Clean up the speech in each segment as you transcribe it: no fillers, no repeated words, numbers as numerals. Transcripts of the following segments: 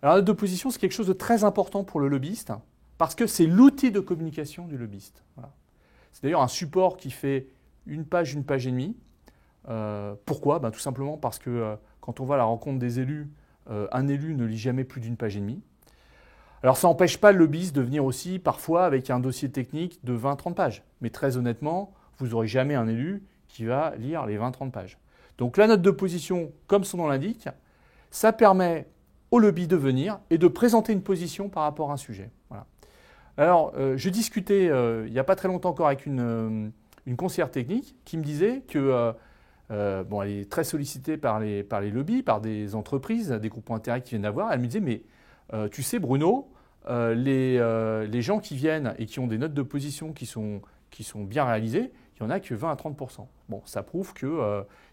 Alors la note d'opposition, c'est quelque chose de très important pour le lobbyiste, parce que c'est l'outil de communication du lobbyiste. Voilà. C'est d'ailleurs un support qui fait une page et demie. Pourquoi? Tout simplement parce que quand on va à la rencontre des élus, un élu ne lit jamais plus d'une page et demie. Alors ça n'empêche pas le lobbyiste de venir aussi parfois avec un dossier technique de 20-30 pages. Mais très honnêtement, vous n'aurez jamais un élu qui va lire les 20-30 pages. Donc la note d'opposition, comme son nom l'indique, ça permet au lobby de venir et de présenter une position par rapport à un sujet. Voilà. Alors je discutais il n'y a pas très longtemps encore avec une conseillère technique qui me disait que elle est très sollicitée par les lobbies, par des entreprises, des groupements d'intérêt qui viennent la voir. Elle me disait, mais tu sais Bruno, les gens qui viennent et qui ont des notes d'opposition qui sont bien réalisées, il n'y en a que 20 à 30%. Bon, ça prouve qu'il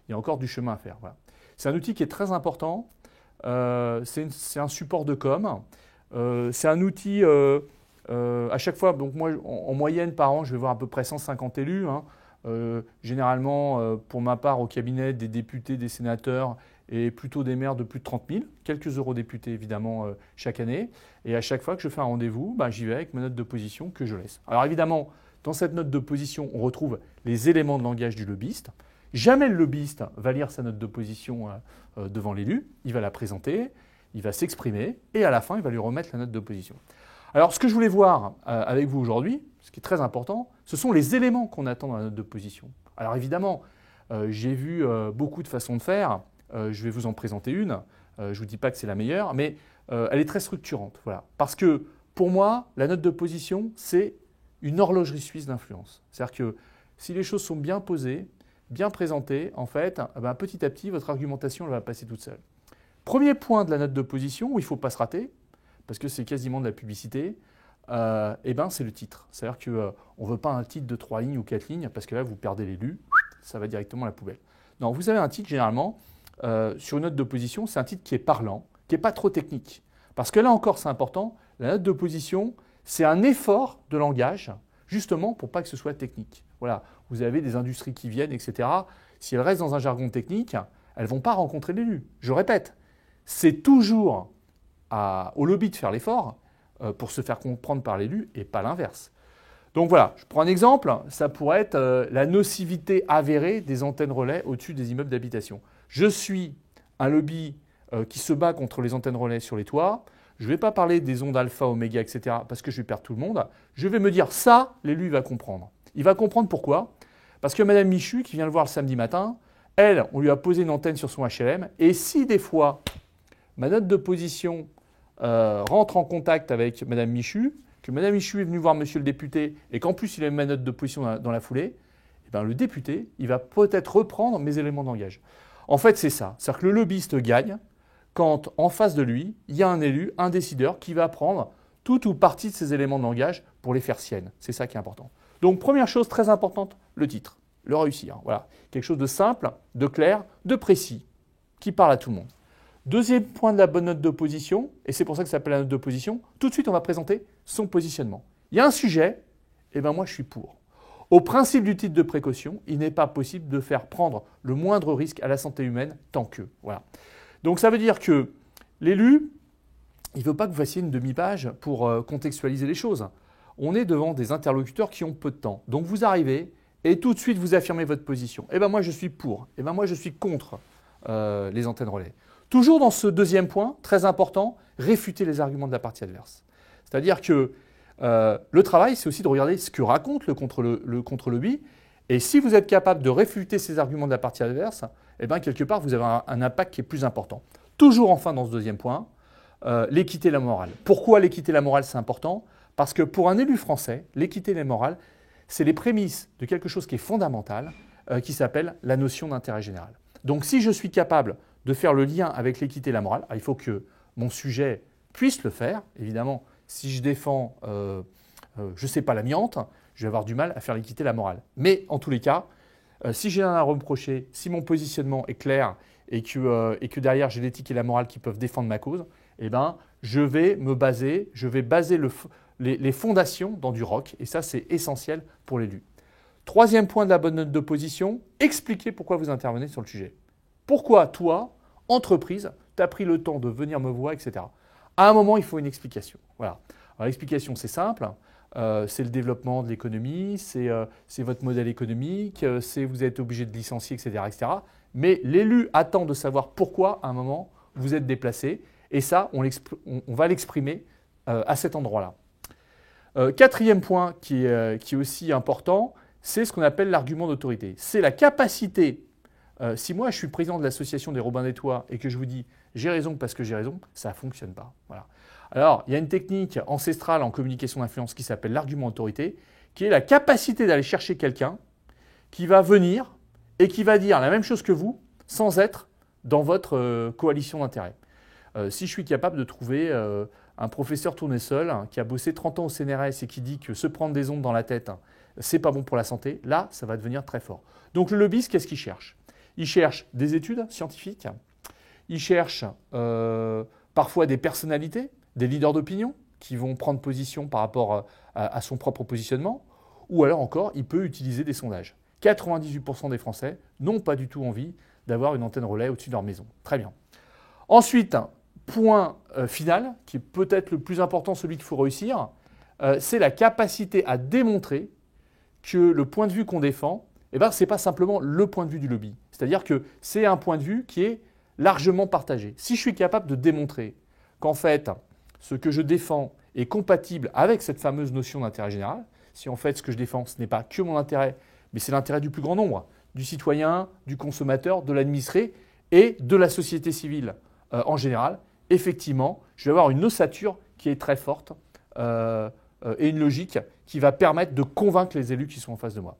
y a encore du chemin à faire. Voilà. C'est un outil qui est très important. C'est un support de com. C'est un outil, à chaque fois, donc moi, en moyenne par an, je vais voir à peu près 150 élus. Généralement, pour ma part, au cabinet, des députés, des sénateurs et plutôt des maires de plus de 30 000, quelques eurodéputés évidemment chaque année. Et à chaque fois que je fais un rendez-vous, j'y vais avec ma note d'opposition que je laisse. Alors évidemment, dans cette note d'opposition, on retrouve les éléments de langage du lobbyiste. Jamais le lobbyiste va lire sa note d'opposition devant l'élu, il va la présenter, il va s'exprimer et à la fin, il va lui remettre la note d'opposition. Alors ce que je voulais voir avec vous aujourd'hui, ce qui est très important, ce sont les éléments qu'on attend dans la note d'opposition. Alors évidemment, j'ai vu beaucoup de façons de faire. Je vais vous en présenter une. Je ne vous dis pas que c'est la meilleure, mais elle est très structurante. Voilà. Parce que pour moi, la note d'opposition, c'est une horlogerie suisse d'influence. C'est-à-dire que si les choses sont bien posées, bien présentées, en fait, petit à petit, votre argumentation elle va passer toute seule. Premier point de la note d'opposition, où il ne faut pas se rater, parce que c'est quasiment de la publicité, c'est le titre. C'est-à-dire qu'on ne veut pas un titre de 3 lignes ou 4 lignes, parce que là, vous perdez l'élu, ça va directement à la poubelle. Non, vous avez un titre, généralement, sur une note d'opposition, c'est un titre qui est parlant, qui n'est pas trop technique. Parce que là encore, c'est important, la note d'opposition, c'est un effort de langage, justement pour pas que ce soit technique. Voilà, vous avez des industries qui viennent, etc. Si elles restent dans un jargon technique, elles ne vont pas rencontrer l'élu. Je répète, c'est toujours au lobby de faire l'effort pour se faire comprendre par l'élu et pas l'inverse. Donc voilà, je prends un exemple, ça pourrait être la nocivité avérée des antennes relais au-dessus des immeubles d'habitation. Je suis un lobby qui se bat contre les antennes relais sur les toits. Je ne vais pas parler des ondes alpha, oméga, etc. parce que je vais perdre tout le monde. Je vais me dire ça, l'élu va comprendre. Il va comprendre pourquoi. Parce que Mme Michu, qui vient le voir le samedi matin, elle, on lui a posé une antenne sur son HLM. Et si des fois, ma note de position rentre en contact avec Mme Michu, que Mme Michu est venue voir Monsieur le député et qu'en plus il a ma note de position dans la foulée, le député, il va peut-être reprendre mes éléments de langage. En fait, c'est ça. C'est-à-dire que le lobbyiste gagne quand, en face de lui, il y a un élu, un décideur qui va prendre tout ou partie de ces éléments de langage pour les faire siennes. C'est ça qui est important. Donc, première chose très importante, le titre, le réussir. Voilà. Quelque chose de simple, de clair, de précis, qui parle à tout le monde. Deuxième point de la bonne note d'opposition, et c'est pour ça que ça s'appelle la note d'opposition, tout de suite, on va présenter son positionnement. Il y a un sujet, moi, je suis pour. Au principe du titre de précaution, il n'est pas possible de faire prendre le moindre risque à la santé humaine tant que. Voilà. Donc ça veut dire que l'élu, il ne veut pas que vous fassiez une demi-page pour contextualiser les choses. On est devant des interlocuteurs qui ont peu de temps. Donc vous arrivez et tout de suite vous affirmez votre position. Moi je suis pour. Moi je suis contre les antennes relais. Toujours dans ce deuxième point, très important, réfuter les arguments de la partie adverse. C'est-à-dire que le travail, c'est aussi de regarder ce que raconte le contre-lobby. Et si vous êtes capable de réfuter ces arguments de la partie adverse, quelque part, vous avez un impact qui est plus important. Toujours enfin dans ce deuxième point, l'équité et la morale. Pourquoi l'équité et la morale, c'est important? Parce que pour un élu français, l'équité et la morale, c'est les prémices de quelque chose qui est fondamental, qui s'appelle la notion d'intérêt général. Donc si je suis capable de faire le lien avec l'équité et la morale, il faut que mon sujet puisse le faire, évidemment. Si je défends, je ne sais pas, l'amiante, je vais avoir du mal à faire l'équité et la morale. Mais en tous les cas, si j'ai rien à reprocher, si mon positionnement est clair et que derrière j'ai l'éthique et la morale qui peuvent défendre ma cause, je vais baser les fondations dans du roc. Et ça, c'est essentiel pour l'élu. Troisième point de la bonne note d'opposition, expliquez pourquoi vous intervenez sur le sujet. Pourquoi toi, entreprise, tu as pris le temps de venir me voir, etc. À un moment, il faut une explication. Voilà. Alors, l'explication, c'est simple. C'est le développement de l'économie, c'est votre modèle économique, c'est vous êtes obligé de licencier, etc., etc. Mais l'élu attend de savoir pourquoi, à un moment, vous êtes déplacé. Et ça, on va l'exprimer à cet endroit-là. Quatrième point qui est aussi important, c'est ce qu'on appelle l'argument d'autorité. C'est la capacité, si moi je suis président de l'association des Robins des Toits et que je vous dis j'ai raison parce que j'ai raison, ça ne fonctionne pas. Voilà. Alors, il y a une technique ancestrale en communication d'influence qui s'appelle l'argument d'autorité, qui est la capacité d'aller chercher quelqu'un qui va venir et qui va dire la même chose que vous sans être dans votre coalition d'intérêts. Si je suis capable de trouver un professeur tournesol qui a bossé 30 ans au CNRS et qui dit que se prendre des ondes dans la tête, c'est pas bon pour la santé, là, ça va devenir très fort. Donc le lobbyiste, qu'est-ce qu'il cherche? Il cherche des études scientifiques, il cherche parfois des personnalités, des leaders d'opinion qui vont prendre position par rapport à son propre positionnement, ou alors encore, il peut utiliser des sondages. 98% des Français n'ont pas du tout envie d'avoir une antenne relais au-dessus de leur maison. Très bien. Ensuite, point final, qui est peut-être le plus important, celui qu'il faut réussir, c'est la capacité à démontrer que le point de vue qu'on défend, ce n'est pas simplement le point de vue du lobby. C'est-à-dire que c'est un point de vue qui est largement partagé. Si je suis capable de démontrer qu'en fait, ce que je défends est compatible avec cette fameuse notion d'intérêt général, si en fait ce que je défends, ce n'est pas que mon intérêt, mais c'est l'intérêt du plus grand nombre, du citoyen, du consommateur, de l'administré et de la société civile en général, effectivement, je vais avoir une ossature qui est très forte et une logique qui va permettre de convaincre les élus qui sont en face de moi.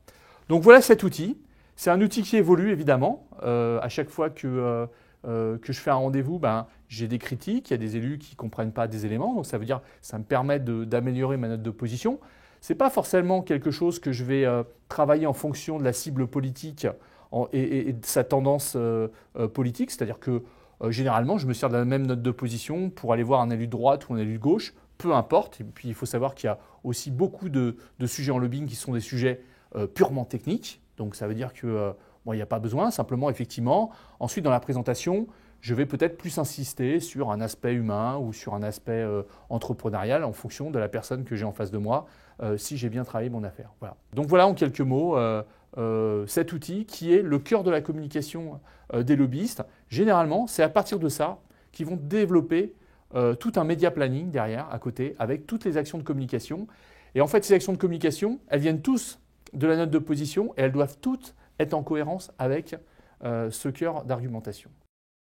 Donc voilà cet outil. C'est un outil qui évolue évidemment. À chaque fois que je fais un rendez-vous, j'ai des critiques, il y a des élus qui ne comprennent pas des éléments, donc ça veut dire que ça me permet d'améliorer ma note de position. Ce n'est pas forcément quelque chose que je vais travailler en fonction de la cible politique et de sa tendance politique, c'est-à-dire que généralement, je me sers de la même note de position pour aller voir un élu de droite ou un élu de gauche, peu importe. Et puis il faut savoir qu'il y a aussi beaucoup de sujets en lobbying qui sont des sujets purement techniques, donc ça veut dire que il n'y a pas besoin, simplement, effectivement. Ensuite, dans la présentation, je vais peut-être plus insister sur un aspect humain ou sur un aspect entrepreneurial en fonction de la personne que j'ai en face de moi, si j'ai bien travaillé mon affaire. Voilà. Donc voilà en quelques mots cet outil qui est le cœur de la communication des lobbyistes. Généralement, c'est à partir de ça qu'ils vont développer tout un média planning derrière, à côté, avec toutes les actions de communication. Et en fait, ces actions de communication, elles viennent tous de la note de position et elles doivent toutes être en cohérence avec ce cœur d'argumentation.